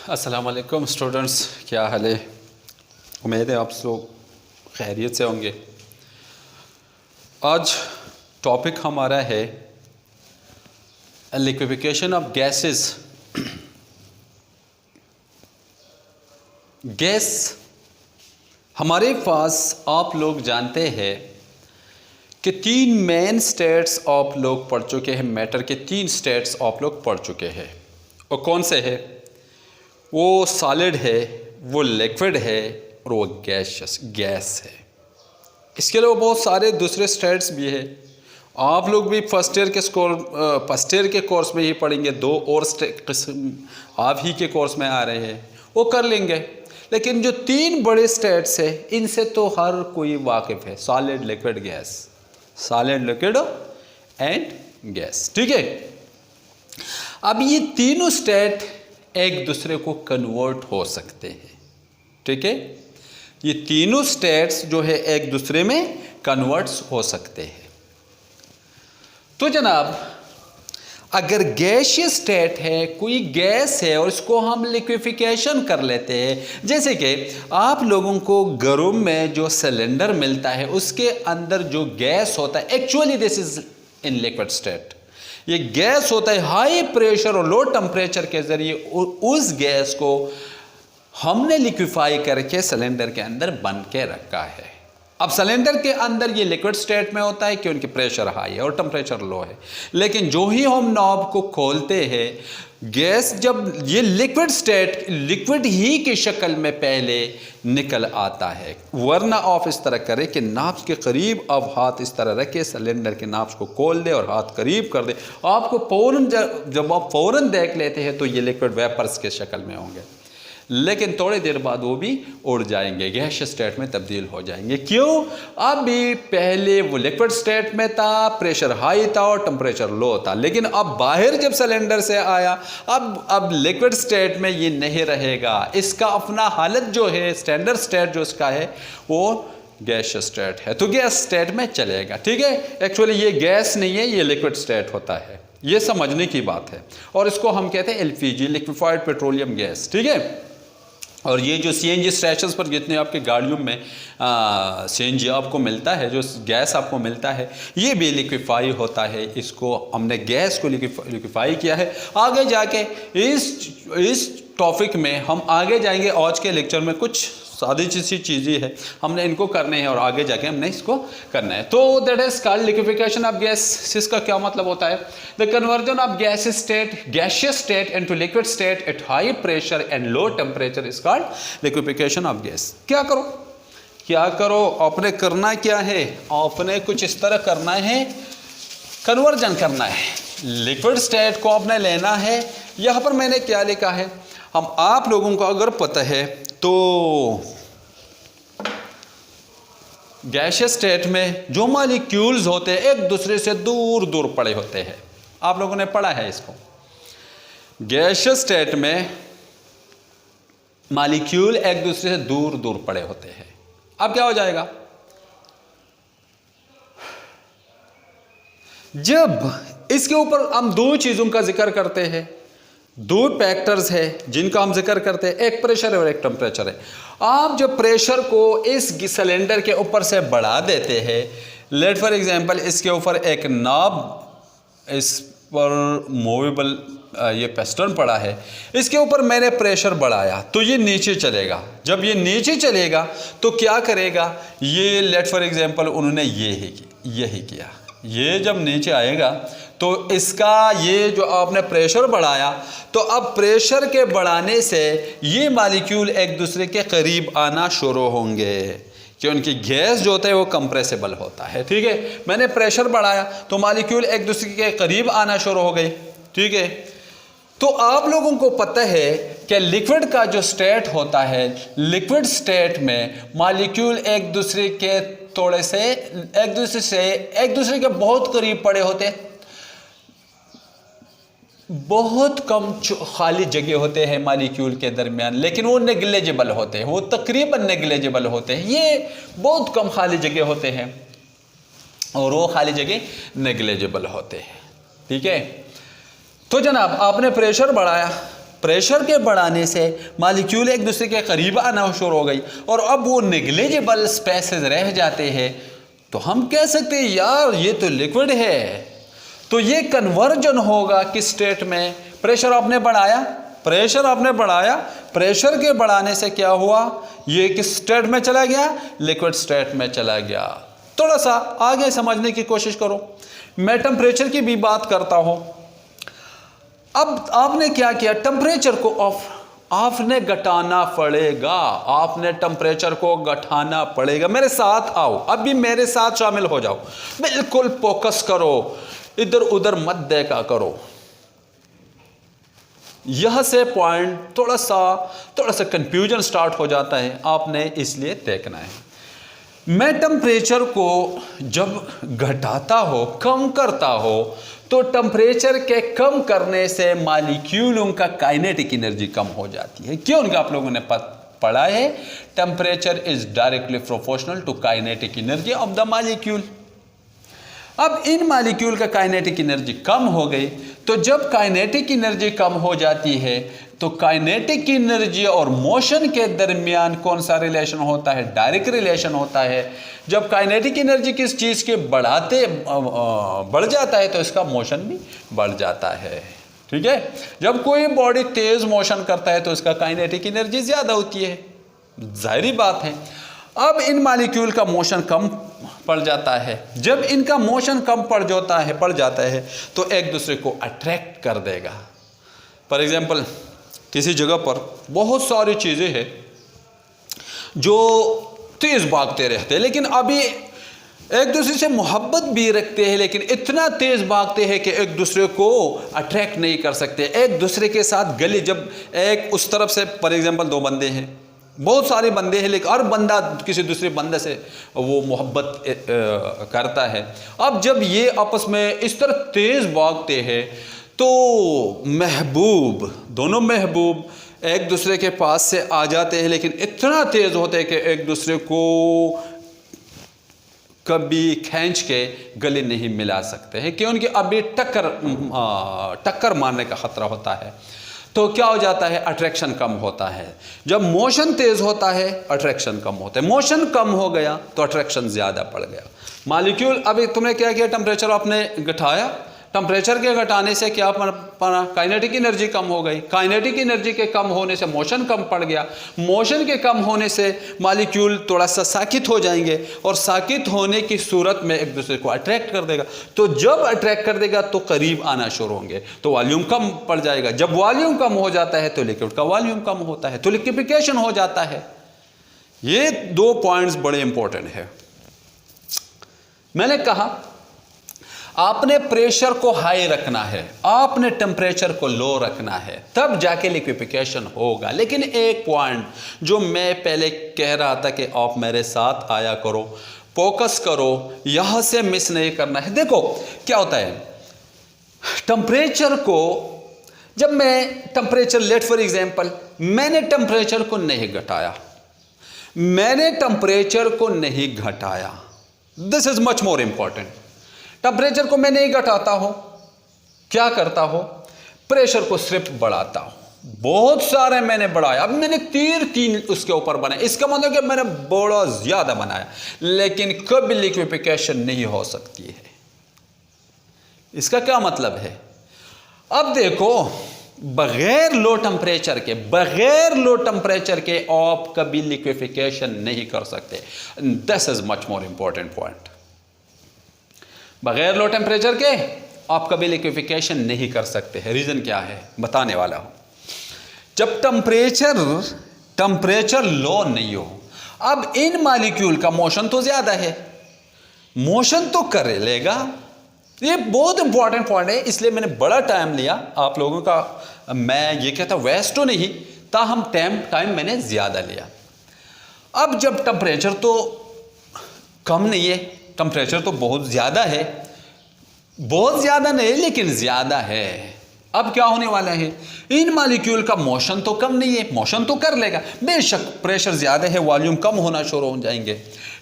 अस्सलाम वालेकुम स्टूडेंट्स, क्या हाल है। उम्मीद है आप लोग खैरियत से होंगे। आज टॉपिक हमारा है लिक्विफिकेशन ऑफ गैसेस। गैस हमारे पास आप लोग जानते हैं कि तीन मेन स्टेट्स आप लोग पढ़ चुके हैं। मैटर के तीन स्टेट्स आप लोग पढ़ चुके हैं। और कौन से है? वो सॉलिड है, वो लिक्विड है और वो गैस है। इसके अलावा बहुत सारे दूसरे स्टेट्स भी है। आप लोग भी फर्स्ट ईयर के कोर्स में ही पढ़ेंगे। दो और किस्म आप ही के कोर्स में आ रहे हैं, वो कर लेंगे। लेकिन जो तीन बड़े स्टेट्स है इनसे तो हर कोई वाकिफ है। Solid, liquid, gas. Solid, liquid and gas, ठीक है। अब ये तीनों स्टेट एक दूसरे को कन्वर्ट हो सकते हैं, ठीक है। ये तीनों स्टेट्स जो है एक दूसरे में कन्वर्ट्स हो सकते हैं। तो जनाब, अगर गैसियस स्टेट है, कोई गैस है और इसको हम लिक्विफिकेशन कर लेते हैं, जैसे कि आप लोगों को घरों में जो सिलेंडर मिलता है उसके अंदर जो गैस होता है, actually this is in liquid state. ये गैस होता है, हाई प्रेशर और लो टेम्परेचर के जरिए उस गैस को हमने लिक्विफाई करके सिलेंडर के अंदर बन के रखा है। अब सिलेंडर के अंदर ये लिक्विड स्टेट में होता है क्योंकि प्रेशर हाई है और टेम्परेचर लो है। लेकिन जो ही हम नॉब को खोलते हैं, गैस जब ये लिक्विड ही की शक्ल में पहले निकल आता है। वरना आप इस तरह करें कि नाब्स के करीब अब हाथ इस तरह रखे, सिलेंडर के नाब्स को खोल दे और हाथ करीब कर दे, आपको फौरन जब आप फौरन देख लेते हैं तो ये लिक्विड वेपर्स के शक्ल में होंगे। लेकिन थोड़ी देर बाद वो भी उड़ जाएंगे, गैसियस स्टेट में तब्दील हो जाएंगे। क्यों? अभी पहले वो लिक्विड स्टेट में था, प्रेशर हाई था और टेम्परेचर लो था। लेकिन अब बाहर जब सिलेंडर से आया, अब लिक्विड स्टेट में ये नहीं रहेगा। इसका अपना हालत जो है, स्टैंडर्ड स्टेट जो इसका है, वो गैसियस स्टेट है, तो गैस स्टेट में चलेगा, ठीक है। एक्चुअली ये गैस नहीं है, ये लिक्विड स्टेट होता है। ये समझने की बात है। और इसको हम कहते हैं LPG, लिक्विफाइड पेट्रोलियम गैस, ठीक है। और ये जो CNG स्टेशंस पर जितने आपके गाड़ियों में CNG आपको मिलता है, जो गैस आपको मिलता है, ये भी लिक्विफाई होता है। इसको हमने गैस को लिक्विफाई किया है। आगे जाके इस टॉपिक में हम आगे जाएंगे। आज के लेक्चर में कुछ सादी सी चीज़ें हैं, हमने इनको करने हैं और आगे जाके हमने इसको करना है। तो that is called liquefaction of gas. इसका क्या मतलब होता है? The conversion of gaseous state into liquid state at high pressure and low temperature is called liquefaction of gas. क्या करो आपने करना क्या है? आपने कुछ इस तरह करना है, कन्वर्जन करना है। लिक्विड स्टेट को आपने लेना है। यहाँ पर मैंने क्या लिखा है, हम आप लोगों को अगर पता है तो गैसियस स्टेट में जो मॉलिक्यूल्स होते हैं एक दूसरे से दूर दूर पड़े होते हैं। आप लोगों ने पढ़ा है इसको। गैसियस स्टेट में मॉलिक्यूल एक दूसरे से दूर दूर पड़े होते हैं। अब क्या हो जाएगा? जब इसके ऊपर हम दो चीजों का जिक्र करते हैं, दो फैक्टर्स है जिनका हम जिक्र करते हैं, एक प्रेशर है और एक टेम्परेचर है। आप जब प्रेशर को इस सिलेंडर के ऊपर से बढ़ा देते हैं, लेट फॉर एग्जांपल इसके ऊपर एक नॉब, इस पर मूवेबल ये पिस्टन पड़ा है, इसके ऊपर मैंने प्रेशर बढ़ाया तो ये नीचे चलेगा। जब ये नीचे चलेगा तो क्या करेगा? ये लेट फॉर एग्जांपल उन्होंने यही किया। ये जब नीचे आएगा तो इसका ये जो आपने प्रेशर बढ़ाया, तो अब प्रेशर के बढ़ाने से ये मॉलिक्यूल एक दूसरे के करीब आना शुरू होंगे क्योंकि गैस जो होता है वो कंप्रेसिबल होता है, ठीक है। मैंने प्रेशर बढ़ाया तो मॉलिक्यूल एक दूसरे के करीब आना शुरू हो गए, ठीक है। तो आप लोगों को पता है कि लिक्विड का जो स्टेट होता है, लिक्विड स्टेट में मॉलिक्यूल एक दूसरे के एक दूसरे के बहुत करीब पड़े होते हैं। बहुत कम खाली जगह होते हैं मॉलिक्यूल के दरमियान, लेकिन वो नेग्लिजिबल होते हैं, वो तकरीबन नेग्लिजिबल होते हैं। ये बहुत कम खाली जगह होते हैं और वो खाली जगह नेग्लिजिबल होते हैं, ठीक है। तो जनाब आपने प्रेशर बढ़ाया प्रेशर के बढ़ाने से मालिक्यूल एक दूसरे के करीब आना शुरू हो गई और अब वो नेग्लिजिबल स्पेसेस रह जाते हैं, तो हम कह सकते हैं यार ये तो लिक्विड है। तो ये कन्वर्जन होगा किस स्टेट में? प्रेशर आपने बढ़ाया, प्रेशर के बढ़ाने से क्या हुआ? ये किस स्टेट में चला गया? लिक्विड स्टेट में चला गया। थोड़ा सा आगे समझने की कोशिश करो। मैं टेम्परेचर की भी बात करता हूं। अब आपने क्या किया? टेम्परेचर को आपने घटाना पड़ेगा, आपने टेम्परेचर को घटाना पड़ेगा। मेरे साथ आओ, अभी मेरे साथ शामिल हो जाओ, बिल्कुल फोकस करो, इधर उधर मत देखा करो। यह से पॉइंट थोड़ा सा कंफ्यूजन स्टार्ट हो जाता है, आपने इसलिए देखना है। मैं टेम्परेचर को जब घटाता हो, कम करता हो, तो टेम्परेचर के कम करने से मालिक्यूलों का काइनेटिक एनर्जी कम हो जाती है। क्यों? उनका आप लोगों ने पढ़ा है, temperature is directly proportional to kinetic energy of the molecule. अब इन मालिक्यूल का काइनेटिक एनर्जी कम हो गई, तो जब काइनेटिक एनर्जी कम हो जाती है तो काइनेटिक एनर्जी और मोशन के दरमियान कौन सा रिलेशन होता है? डायरेक्ट रिलेशन होता है। जब काइनेटिक एनर्जी किस चीज़ के बढ़ जाता है तो इसका मोशन भी बढ़ जाता है। ठीक है, जब कोई बॉडी तेज मोशन करता है तो इसका काइनेटिक एनर्जी ज़्यादा होती है, जाहिर बात है। अब इन मालिक्यूल का मोशन कम पड़ जाता है। जब इनका मोशन कम पड़ जाता है तो एक दूसरे को अट्रैक्ट कर देगा। फॉर एग्जांपल, किसी जगह पर बहुत सारी चीज़ें हैं जो तेज़ भागते रहते हैं, लेकिन अभी एक दूसरे से मोहब्बत भी रखते हैं, लेकिन इतना तेज़ भागते हैं कि एक दूसरे को अट्रैक्ट नहीं कर सकते। एक दूसरे के साथ गले, जब एक उस तरफ से फॉर एग्जांपल 2 बंदे हैं, बहुत सारे बंदे हैं, लेकिन हर बंदा किसी दूसरे बंदे से वो मोहब्बत करता है। अब जब ये आपस में इस तरह तेज़ भागते हैं तो दोनों महबूब एक दूसरे के पास से आ जाते हैं, लेकिन इतना तेज़ होते हैं कि एक दूसरे को कभी खींच के गले नहीं मिला सकते हैं, क्योंकि अभी टक्कर मारने का खतरा होता है। तो क्या हो जाता है? अट्रैक्शन कम होता है। जब मोशन तेज होता है अट्रैक्शन कम होता है, मोशन कम हो गया तो अट्रैक्शन ज़्यादा पड़ गया। मालिक्यूल, अभी तुमने क्या किया? टेम्परेचर आपने घटाया, टेम्परेचर के घटाने से क्या पड़ा? काइनेटिक एनर्जी कम हो गई। काइनेटिक एनर्जी के कम होने से मोशन कम पड़ गया। मोशन के कम होने से मालिक्यूल थोड़ा सा साकित हो जाएंगे, और साकित होने की सूरत में एक दूसरे को अट्रैक्ट कर देगा। तो जब अट्रैक्ट कर देगा तो करीब आना शुरू होंगे, तो वॉल्यूम कम पड़ जाएगा। जब वॉल्यूम कम हो जाता है तो लिक्विड का वॉल्यूम कम होता है, तो लिक्विफिकेशन हो जाता है। ये 2 पॉइंट्स बड़े इंपॉर्टेंट है। मैंने कहा आपने प्रेशर को हाई रखना है, आपने टेम्परेचर को लो रखना है, तब जाके लिक्विफिकेशन होगा। लेकिन एक पॉइंट जो मैं पहले कह रहा था कि आप मेरे साथ आया करो, फोकस करो, यहां से मिस नहीं करना है। देखो क्या होता है, टेम्परेचर को जब मैं टेम्परेचर, लेट फॉर एग्जांपल, मैंने टेम्परेचर को नहीं घटाया, this is much more important. Temperature को मैं नहीं घटाता हूं, क्या करता हूं? प्रेशर को सिर्फ बढ़ाता हूं। बहुत सारे मैंने बढ़ाया, अब मैंने तीन उसके ऊपर बनाए, इसका मतलब कि मैंने बड़ा ज्यादा बनाया, लेकिन कभी लिक्विफिकेशन नहीं हो सकती है। इसका क्या मतलब है? अब देखो, बगैर लो टेम्परेचर के आप कभी लिक्विफिकेशन नहीं कर सकते। This is much more important point. बगैर लो टेम्परेचर के आप कभी लिक्विफिकेशन नहीं कर सकते हैं। रीज़न क्या है बताने वाला हूं। जब टेम्परेचर लो नहीं हो, अब इन मॉलिक्यूल का मोशन तो ज़्यादा है, मोशन तो कर लेगा। ये बहुत इंपॉर्टेंट पॉइंट है, इसलिए मैंने बड़ा टाइम लिया आप लोगों का। मैं ये कहता वेस्ट तो नहीं, ताहम टाइम मैंने ज़्यादा लिया। अब जब टेम्परेचर तो कम नहीं है, टेम्परेचर तो बहुत ज़्यादा है, बहुत ज़्यादा नहीं लेकिन ज़्यादा है। अब क्या होने वाला है, इन मॉलिक्यूल का मोशन तो कम नहीं है, मोशन तो कर लेगा, बेशक प्रेशर ज़्यादा है, वॉल्यूम कम होना शुरू हो जाएंगे।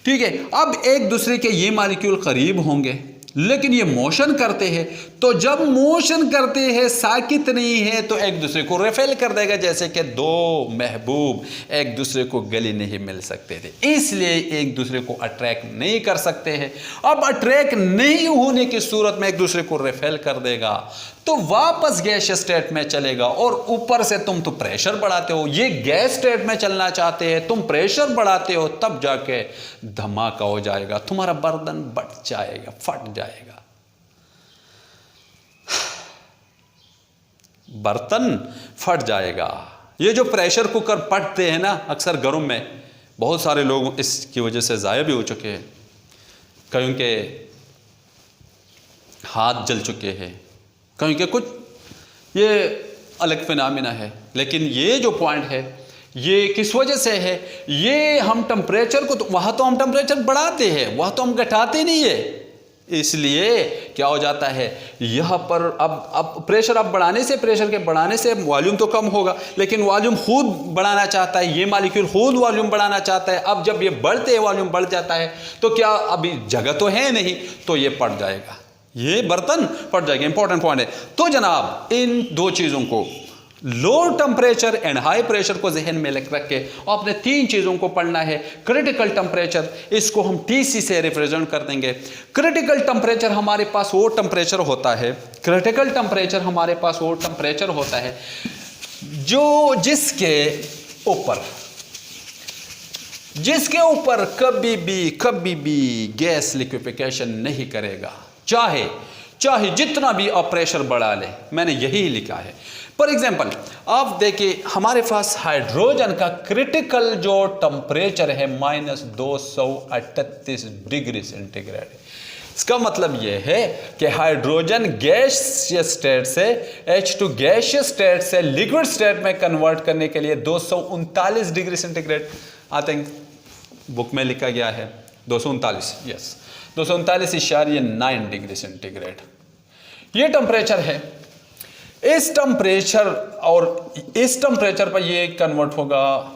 ठीक है, अब एक दूसरे के ये मॉलिक्यूल करीब होंगे, लेकिन ये मोशन करते हैं, तो जब मोशन करते हैं साकित नहीं है तो एक दूसरे को रेफेल कर देगा, जैसे कि दो महबूब एक दूसरे को गले नहीं मिल सकते थे, इसलिए एक दूसरे को अट्रैक्ट नहीं कर सकते हैं। अब अट्रैक्ट नहीं होने की सूरत में एक दूसरे को रेफेल कर देगा तो वापस गैस स्टेट में चलेगा, और ऊपर से तुम तो प्रेशर बढ़ाते हो, ये गैस स्टेट में चलना चाहते हैं, तुम प्रेशर बढ़ाते हो, तब जाके धमाका हो जाएगा, तुम्हारा बर्तन बट जाएगा, फट जाएगा, बर्तन फट जाएगा। ये जो प्रेशर कुकर पटते हैं ना अक्सर घरों में, बहुत सारे लोग इसकी वजह से ज़ाया भी हो चुके हैं, कहीं के हाथ जल चुके हैं, कहीं के कुछ, ये अलग फिनोमेना है। लेकिन ये जो पॉइंट है ये किस वजह से है, ये हम टेम्परेचर को, तो वहाँ तो हम टेम्परेचर बढ़ाते हैं, वहाँ तो हम घटाते नहीं है, इसलिए क्या हो जाता है यहाँ पर अब प्रेशर अब बढ़ाने से, प्रेशर के बढ़ाने से वॉल्यूम तो कम होगा, लेकिन वॉल्यूम खुद बढ़ाना चाहता है, ये मॉलिक्यूल खुद वॉल्यूम बढ़ाना चाहता है। अब जब ये बढ़ते हैं, वॉल्यूम बढ़ जाता है, तो क्या अभी जगह तो है नहीं, तो ये पड़ जाएगा, ये बर्तन पड़ जाएगा। इंपॉर्टेंट पॉइंट है। तो जनाब इन दो चीज़ों को, low temperature and high pressure को जहन में रख के आपने तीन चीज़ों को पढ़ना है। क्रिटिकल टेम्परेचर, इसको हम TC से रिप्रेजेंट कर देंगे। क्रिटिकल टेम्परेचर हमारे पास वो टेम्परेचर होता है, क्रिटिकल टेम्परेचर हमारे पास वो टेम्परेचर होता है जो जिसके ऊपर कभी भी गैस लिक्विफिकेशन नहीं करेगा, चाहे जितना भी आप प्रेशर बढ़ा लें। मैंने यही लिखा है। फॉर एग्जाम्पल आप देखिए, हमारे पास हाइड्रोजन का क्रिटिकल जो टेम्परेचर है -238 डिग्री सेंटीग्रेड। इसका मतलब यह है कि हाइड्रोजन गैसियस स्टेट से H2 गैसियस स्टेट से लिक्विड स्टेट में कन्वर्ट करने के लिए 239 degree centigrade, I think book में लिखा गया है 239, यस 239.9 डिग्री सेंटीग्रेड ये टेम्परेचर है। इस टेम्परेचर पर ये कन्वर्ट होगा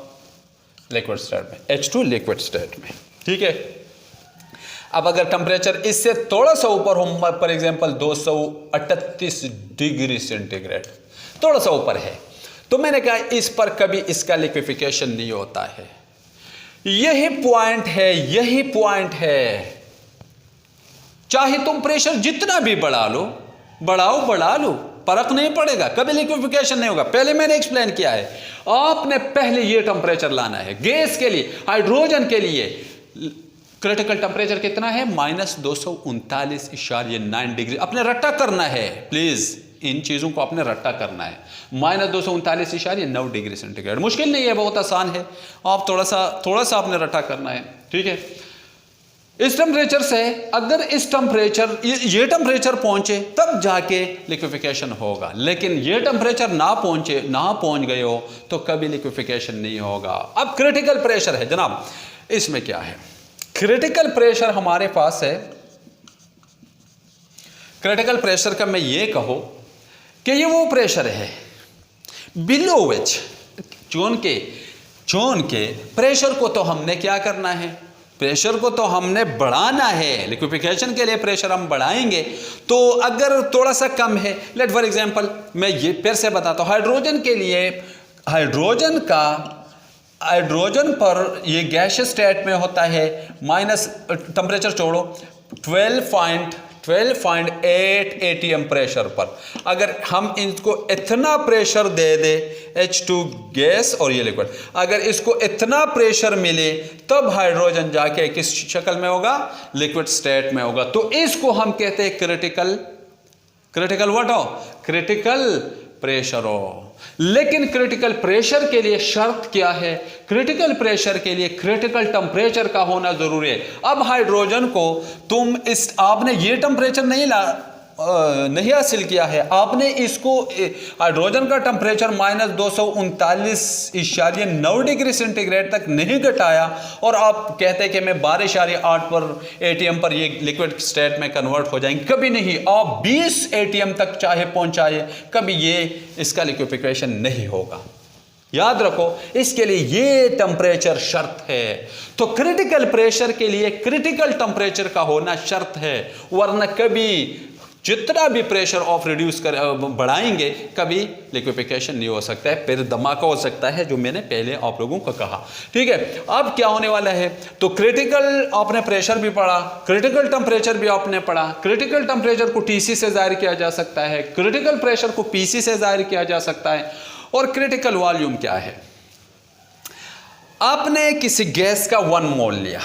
लिक्विड स्टेट में, H2 लिक्विड स्टेट में, ठीक है। अब अगर टेम्परेचर इससे थोड़ा सा ऊपर हो, फॉर एग्जांपल 238 डिग्री सेंटीग्रेड, थोड़ा सा ऊपर है, तो मैंने कहा इस पर कभी इसका लिक्विफिकेशन नहीं होता है। यही पॉइंट है, चाहे तुम प्रेशर जितना भी बढ़ा लो, फर्क नहीं पड़ेगा, कभी लिक्विफिकेशन नहीं होगा। पहले मैंने एक्सप्लेन किया है, आपने पहले ये टेम्परेचर लाना है। गैस के लिए, हाइड्रोजन के लिए क्रिटिकल टेम्परेचर कितना है -239.9 डिग्री। अपने रट्टा करना है, प्लीज इन चीजों को अपने रट्टा करना है। -239.9 डिग्री सेंटीग्रेड मुश्किल नहीं है, बहुत आसान है, आप थोड़ा सा अपने रट्टा करना है, ठीक है। इस टेम्परेचर से अगर ये टेम्परेचर पहुंचे तब जाके लिक्विफिकेशन होगा, लेकिन ये टेम्परेचर ना पहुंच गए हो तो कभी लिक्विफिकेशन नहीं होगा। अब क्रिटिकल प्रेशर है जनाब, इसमें क्या है, क्रिटिकल प्रेशर हमारे पास है। क्रिटिकल प्रेशर का मैं ये कहूं कि ये वो प्रेशर है बिलो विच चोन के प्रेशर को तो हमने क्या करना है, प्रेशर को तो हमने बढ़ाना है। लिक्विफिकेशन के लिए प्रेशर हम बढ़ाएंगे, तो अगर थोड़ा सा कम है, लेट फॉर एग्जांपल मैं ये फिर से बताता हूँ, हाइड्रोजन के लिए हाइड्रोजन पर ये गैसियस स्टेट में होता है टेम्परेचर छोड़ो 12.8 ATM प्रेशर पर। अगर हम इनको इतना प्रेशर दे दे, H2 गैस और ये लिक्विड, अगर इसको इतना प्रेशर मिले तब हाइड्रोजन जाके किस शक्ल में होगा, लिक्विड स्टेट में होगा। तो इसको हम कहते हैं क्रिटिकल प्रेशर हो। लेकिन क्रिटिकल प्रेशर के लिए शर्त क्या है, क्रिटिकल प्रेशर के लिए क्रिटिकल टेम्परेचर का होना जरूरी है। अब हाइड्रोजन को आपने ये टेम्परेचर नहीं हासिल किया है, आपने इसको हाइड्रोजन का टेम्परेचर -239.9 डिग्री सेंटीग्रेड तक नहीं घटाया, और आप कहते हैं कि मैं 12.8 पर ATM पर ये लिक्विड स्टेट में कन्वर्ट हो जाएंगे। कभी नहीं, आप 20 ATM तक चाहे पहुंचाए, कभी ये इसका लिक्विफिकेशन नहीं होगा। याद रखो, इसके लिए ये टेम्परेचर शर्त है। तो क्रिटिकल प्रेशर के लिए क्रिटिकल टेम्परेचर का होना शर्त है, वरना कभी जितना भी प्रेशर ऑफ रिड्यूस कर बढ़ाएंगे कभी लिक्विफिकेशन नहीं हो सकता है, फिर धमाका हो सकता है, जो मैंने पहले आप लोगों को कहा। ठीक है, अब क्या होने वाला है, तो क्रिटिकल आपने प्रेशर भी पढ़ा, क्रिटिकल टेम्परेचर भी आपने पढ़ा। क्रिटिकल टेम्परेचर को टीसी से जाहिर किया जा सकता है, क्रिटिकल प्रेशर को पीसी से जाहिर किया जा सकता है। और क्रिटिकल वॉल्यूम क्या है, आपने किसी गैस का 1 मोल लिया,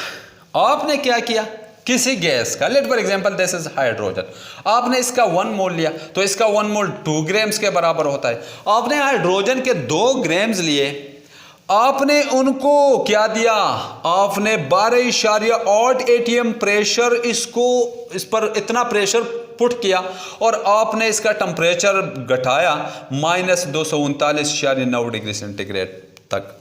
आपने क्या किया, किसी गैस का, let for example this is hydrogen, आपने इसका 1 मोल लिया, तो इसका 1 मोल 2 ग्राम्स के बराबर होता है। आपने हाइड्रोजन के 2 ग्राम्स लिए, आपने उनको क्या दिया, आपने 12.8 atm प्रेशर इस पर इतना प्रेशर पुट किया, और आपने इसका टेम्परेचर घटाया -239.9 डिग्री सेंटीग्रेड तक।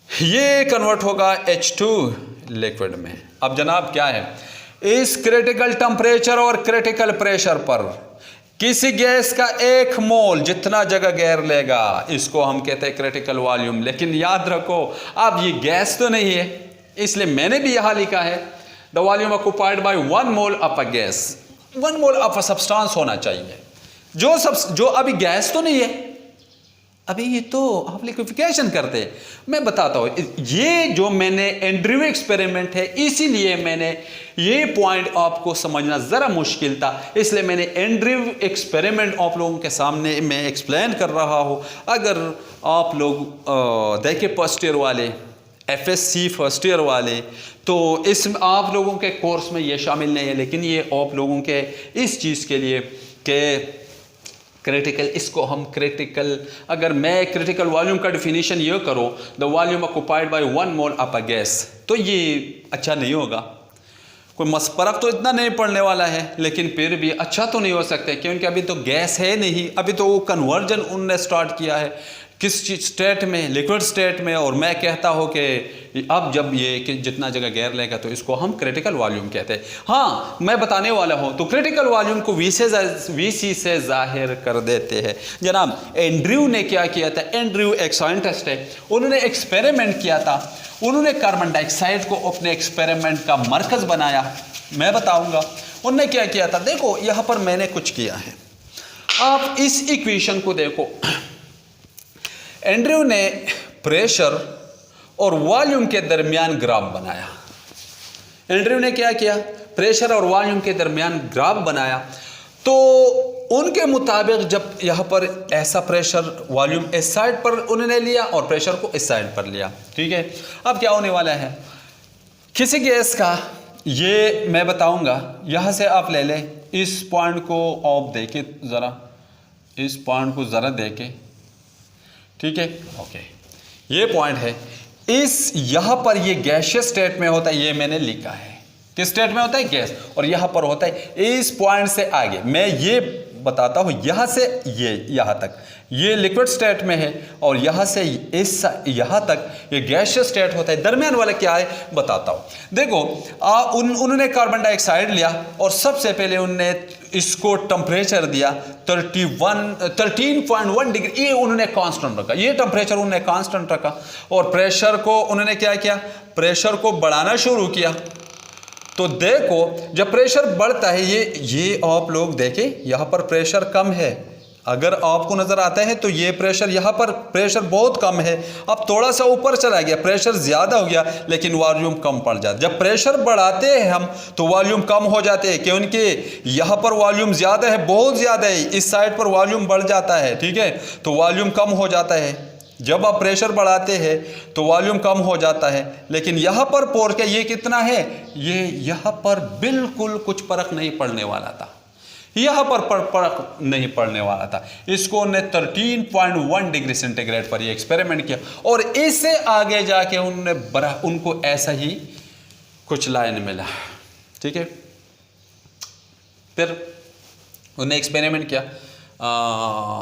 ये कन्वर्ट होगा H2 लिक्विड में। अब जनाब क्या है, इस क्रिटिकल टेम्परेचर और क्रिटिकल प्रेशर पर किसी गैस का 1 मोल जितना जगह घेर लेगा, इसको हम कहते हैं क्रिटिकल वॉल्यूम। लेकिन याद रखो, अब ये गैस तो नहीं है, इसलिए मैंने भी यहां लिखा है the volume occupied by 1 mole of a gas. 1 mole of a substance होना चाहिए, जो अभी गैस तो नहीं है, अभी ये तो आप लिक्विफिकेशन करते हैं। मैं बताता हूँ, ये जो मैंने एंड्रयू एक्सपेरिमेंट है, इसीलिए मैंने ये पॉइंट आपको समझना ज़रा मुश्किल था, इसलिए मैंने एंड्रयू एक्सपेरिमेंट आप लोगों के सामने मैं एक्सप्लेन कर रहा हूँ। अगर आप लोग देखें फर्स्ट ईयर वाले, FSC फर्स्ट ईयर वाले, तो इस आप लोगों के कोर्स में ये शामिल नहीं है, लेकिन ये आप लोगों के इस चीज़ के लिए कि क्रिटिकल, इसको हम क्रिटिकल, अगर मैं क्रिटिकल वॉल्यूम का डिफिनीशन ये करो the volume occupied by 1 mole of a gas, तो ये अच्छा नहीं होगा। कोई फर्क तो इतना नहीं पड़ने वाला है, लेकिन फिर भी अच्छा तो नहीं हो सकता, क्योंकि अभी तो गैस है नहीं, अभी तो वो कन्वर्जन उनने स्टार्ट किया है किस स्टेट में, लिक्विड स्टेट में। और मैं कहता हूँ कि अब जब ये कि जितना जगह घेर लेगा, तो इसको हम क्रिटिकल वॉल्यूम कहते हैं। हाँ, मैं बताने वाला हूँ, तो क्रिटिकल वॉल्यूम को VC से जाहिर कर देते हैं। जनाब एंड्रयू ने क्या किया था, एंड्रयू एक साइंटिस्ट है, उन्होंने एक्सपेरिमेंट किया था, उन्होंने कार्बन डाइऑक्साइड को अपने एक्सपेरिमेंट का मरकज़ बनाया। मैं बताऊँगा उन्होंने क्या किया था। देखो यहाँ पर मैंने कुछ किया है, आप इस इक्वेशन को देखो। एंड्रयू ने प्रेशर और वॉल्यूम के दरमियान ग्राफ बनाया। एंड्रयू ने क्या किया, प्रेशर और वॉल्यूम के दरमियान ग्राफ बनाया। तो उनके मुताबिक जब यहाँ पर ऐसा प्रेशर वॉल्यूम इस साइड पर उन्होंने लिया और प्रेशर को इस साइड पर लिया, ठीक है। अब क्या होने वाला है, किसी गैस का, ये मैं बताऊंगा, यहाँ से आप ले लें, इस पॉइंट को आप देखें ज़रा, इस पॉइंट को ज़रा देखें, ठीक है, ओके, ये पॉइंट है। इस यहाँ पर ये गैसियस स्टेट में होता है, ये मैंने लिखा है, किस स्टेट में होता है, गैस, और यहाँ पर होता है इस पॉइंट से आगे। मैं ये बताता हूँ, यहाँ से ये यहाँ तक ये लिक्विड स्टेट में है, और यहाँ से इस यहाँ तक ये गैसियस स्टेट होता है। दरमियान वाला क्या है बताता हूँ। देखो उन्होंने कार्बन डाइऑक्साइड लिया, और सबसे पहले उन्होंने इसको टेम्परेचर दिया 13.1 डिग्री, ये उन्होंने कांस्टेंट रखा, ये टेम्परेचर उन्होंने कांस्टेंट रखा। और प्रेशर को उन्होंने क्या किया, प्रेशर को बढ़ाना शुरू किया। तो देखो जब प्रेशर बढ़ता है, ये आप लोग देखें, यहाँ पर प्रेशर कम है, अगर आपको नज़र आता है तो ये प्रेशर, यहाँ पर प्रेशर बहुत कम है। अब थोड़ा सा ऊपर चला गया, प्रेशर ज़्यादा हो गया, लेकिन वॉल्यूम कम पड़ जाता है। जब प्रेशर बढ़ाते हैं हम तो वॉल्यूम कम हो जाते हैं, क्योंकि यहाँ पर वॉल्यूम ज़्यादा है, बहुत ज़्यादा है, इस साइड पर वॉल्यूम बढ़ जाता है, ठीक है, तो वॉल्यूम कम हो जाता है। जब आप प्रेशर बढ़ाते हैं तो वॉल्यूम कम हो जाता है। लेकिन यहाँ पर पोर के ये कितना है, ये यहाँ पर बिल्कुल कुछ फर्क नहीं पड़ने वाला था, यहाँ पर फर्क नहीं पड़ने वाला था। इसको उन्होंने 13.1 डिग्री सेंटीग्रेड पर ये एक्सपेरिमेंट किया, और इससे आगे जाके उनको ऐसा ही कुछ लाइन मिला, ठीक है। फिर उन्होंने एक्सपेरिमेंट किया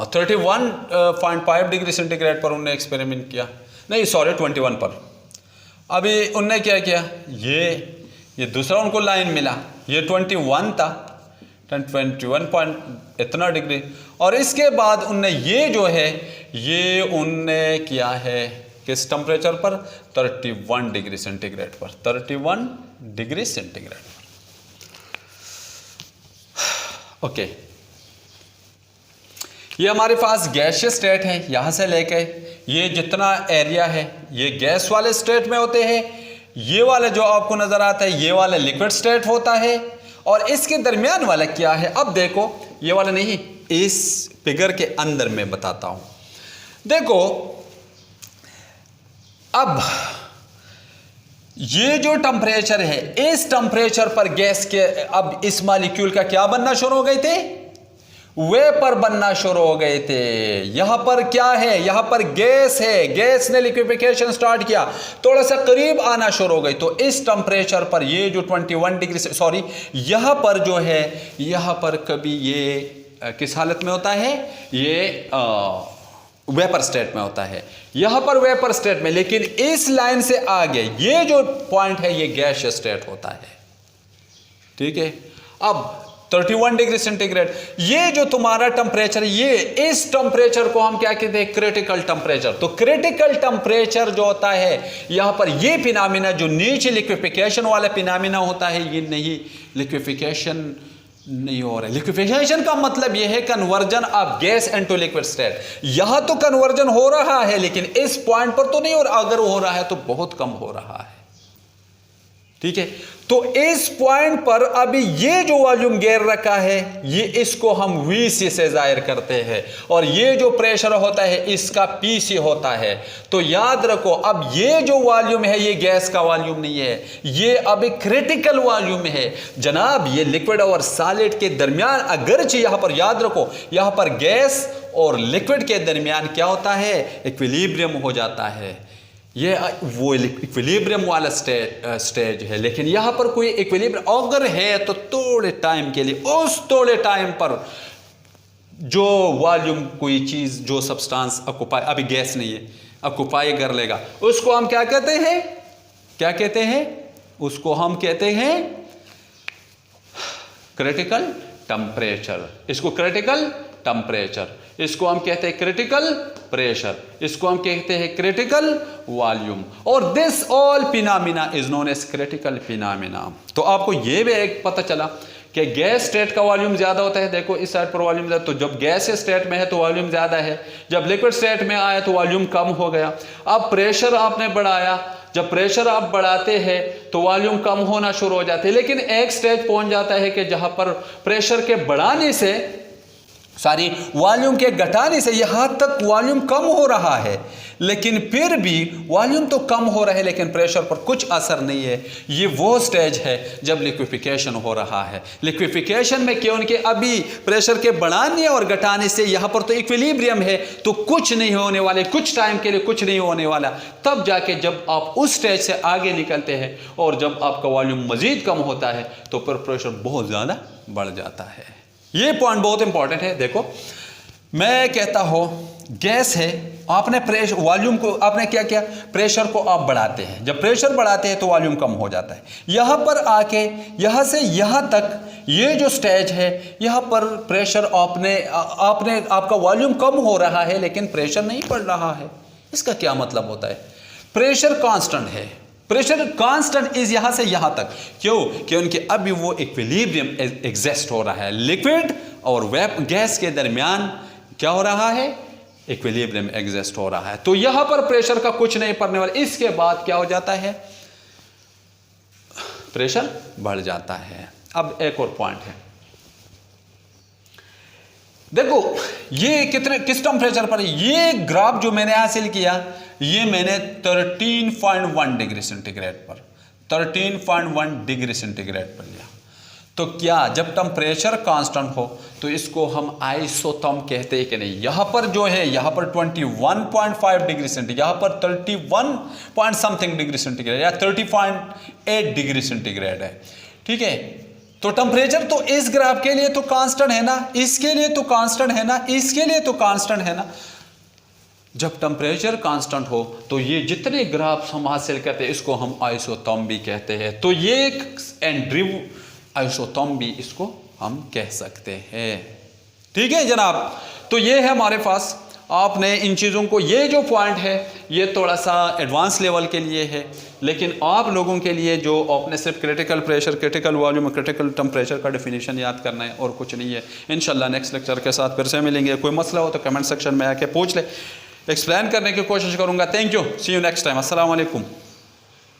31.5 डिग्री सेंटीग्रेड पर उन्होंने एक्सपेरिमेंट किया, नहीं सॉरी 21 पर। अभी उनने क्या किया, ये दूसरा उनको लाइन मिला, ये 21 था, 21 पॉइंट इतना डिग्री, और इसके बाद उनने ये जो है ये उनने किया है किस टेम्परेचर पर? 31 डिग्री सेंटीग्रेड पर, 31 डिग्री सेंटीग्रेड पर। ओके, ये हमारे पास गैसियस स्टेट है, यहां से लेके ये जितना एरिया है ये गैस वाले स्टेट में होते हैं, ये वाला जो आपको नजर आता है ये वाला लिक्विड स्टेट होता है, और इसके दरमियान वाला क्या है? अब देखो, ये वाला नहीं, इस फिगर के अंदर मैं बताता हूं। देखो अब ये जो टेम्परेचर है, इस टेम्परेचर पर गैस के अब इस मॉलिक्यूल का क्या बनना शुरू हो गए थे? वेपर बनना शुरू हो गए थे। यहां पर क्या है? यहां पर गैस है, गैस ने लिक्विफिकेशन स्टार्ट किया, थोड़ा सा करीब आना शुरू हो गई। तो इस टेम्परेचर पर ये जो 21 डिग्री से सॉरी यहां पर जो है, यहां पर कभी ये किस हालत में होता है? ये वेपर स्टेट में होता है, यहां पर वेपर स्टेट में, लेकिन इस लाइन से आगे ये जो पॉइंट है ये गैसियस स्टेट होता है। ठीक है, अब 31 डिग्री सेंटीग्रेड, ये जो तुम्हारा टेम्परेचर, ये इस टेम्परेचर को हम क्या कहते हैं? Critical temperature. तो क्रिटिकल टेम्परेचर जो होता है, यहां पर ये फिनोमेना जो नीचे लिक्विफिकेशन वाला फिनोमेना होता है, ये नहीं, लिक्विफिकेशन नहीं हो रहा है। लिक्विफिकेशन का मतलब यह है conversion of gas into liquid state. यहां तो कन्वर्जन हो रहा है, लेकिन इस पॉइंट पर तो नहीं हो रहा, अगर हो रहा है तो बहुत कम हो रहा है। ठीक है, तो इस पॉइंट पर अभी ये जो वॉल्यूम घेर रखा है, ये इसको हम Vc से जाहिर करते हैं, और ये जो प्रेशर होता है इसका Pc होता है। तो याद रखो, अब ये जो वॉल्यूम है ये गैस का वॉल्यूम नहीं है, ये अब एक क्रिटिकल वॉल्यूम है जनाब। ये लिक्विड और सॉलिड के दरमियान, अगरचे यहां पर याद रखो, यहां पर गैस और लिक्विड के दरमियान क्या होता है? इक्विलिब्रियम हो जाता है। ये वो इक्विलिब्रियम वाला स्टेज है, लेकिन यहां पर कोई इक्विलिब्रियम अगर है तो थोड़े टाइम के लिए, उस थोड़े टाइम पर जो वॉल्यूम कोई चीज, जो सब्सटेंस ऑक्युपाई, अभी गैस नहीं है, ऑक्युपाई कर लेगा, उसको हम क्या कहते हैं? क्या कहते हैं? उसको हम कहते हैं क्रिटिकल टेम्परेचर। इसको क्रिटिकल टेम्परेचर, इसको हम कहते हैं क्रिटिकल प्रेशर, इसको हम कहते हैं क्रिटिकल वॉल्यूम, और this all phenomena is known as critical phenomena. तो आपको यह भी एक पता चला कि गैस स्टेट का वॉल्यूम ज्यादा होता है। देखो इस साइड पर वॉल्यूम ज्यादा, तो जब गैस स्टेट में है तो वॉल्यूम ज्यादा है, जब लिक्विड स्टेट में आया तो वॉल्यूम कम हो गया। अब प्रेशर आपने बढ़ाया, जब प्रेशर आप बढ़ाते हैं तो वॉल्यूम कम होना शुरू हो जाते हैं, लेकिन एक स्टेज पहुंच जाता है कि जहां पर प्रेशर के बढ़ाने से, सॉरी वॉल्यूम के घटाने से यहां तक वॉल्यूम कम हो रहा है, लेकिन फिर भी वॉल्यूम तो कम हो रहा है लेकिन प्रेशर पर कुछ असर नहीं है। ये वो स्टेज है जब लिक्विफिकेशन हो रहा है। लिक्विफिकेशन में क्योंकि अभी प्रेशर के बढ़ाने और घटाने से यहां पर तो इक्विलिब्रियम है, तो कुछ नहीं होने वाले, कुछ टाइम के लिए कुछ नहीं होने वाला। तब जाके जब आप उस स्टेज से आगे निकलते हैं और जब आपका वॉल्यूम मजीद कम होता है तो फिर प्रेशर बहुत ज़्यादा बढ़ जाता है। ये पॉइंट बहुत इंपॉर्टेंट है। देखो मैं कहता हूं गैस है, आपने प्रेशर वॉल्यूम को आपने क्या किया? प्रेशर को आप बढ़ाते हैं, जब प्रेशर बढ़ाते हैं तो वॉल्यूम कम हो जाता है। यहां पर आके यहां से यहां तक ये जो स्टेज है, यहां पर प्रेशर आपका वॉल्यूम कम हो रहा है लेकिन प्रेशर नहीं बढ़ रहा है। इसका क्या मतलब होता है? प्रेशर कांस्टेंट है, प्रेशर कांस्टेंट इज यहां से यहां तक। क्यों? क्योंकि अभी वो इक्विलिब्रियम एग्जिस्ट हो रहा है, लिक्विड और गैस के दरमियान क्या हो रहा है? इक्विलिब्रियम एग्जिस्ट हो रहा है। तो यहां पर प्रेशर का कुछ नहीं पड़ने वाला। इसके बाद क्या हो जाता है? प्रेशर बढ़ जाता है। अब एक और पॉइंट है, देखो ये किस टेम्परेचर पर? ये ग्राफ जो मैंने हासिल किया, ये मैंने 13.1 डिग्री सेंटीग्रेड पर, 13.1 डिग्री सेंटीग्रेड पर लिया। तो क्या जब टेम्परेचर कांस्टेंट हो तो इसको हम आइसोथर्म कहते हैं कि नहीं? यहां पर जो है, यहां पर 21.5 डिग्री सेंटीग्रेड, यहां पर 31 पॉइंट समथिंग डिग्री सेंटीग्रेड या 30.8 डिग्री सेंटीग्रेड है। ठीक है, तो टेम्परेचर तो इस ग्राफ के लिए तो कांस्टेंट है ना, इसके लिए तो कांस्टेंट है ना, इसके लिए तो कांस्टेंट है ना। जब टेम्परेचर कांस्टेंट हो तो ये जितने ग्राफ हम हासिल करते हैं इसको हम आइसोथर्म भी कहते हैं। तो ये एंड्रीव आइसोथर्म भी इसको हम कह सकते हैं। ठीक है जनाब, तो ये है हमारे पास आपने इन चीज़ों को, ये जो पॉइंट है ये थोड़ा सा एडवांस लेवल के लिए है, लेकिन आप लोगों के लिए जो आपने सिर्फ क्रिटिकल प्रेशर, क्रिटिकल वॉल्यूम और क्रिटिकल टेम्परेचर का डेफिनेशन याद करना है और कुछ नहीं है। इंशाल्लाह नेक्स्ट लेक्चर के साथ फिर से मिलेंगे। कोई मसला हो तो कमेंट सेक्शन में आके पूछ ले, एक्सप्लेन करने की कोशिश करूँगा। Thank you, see you next time. अस्सलाम वालेकुम।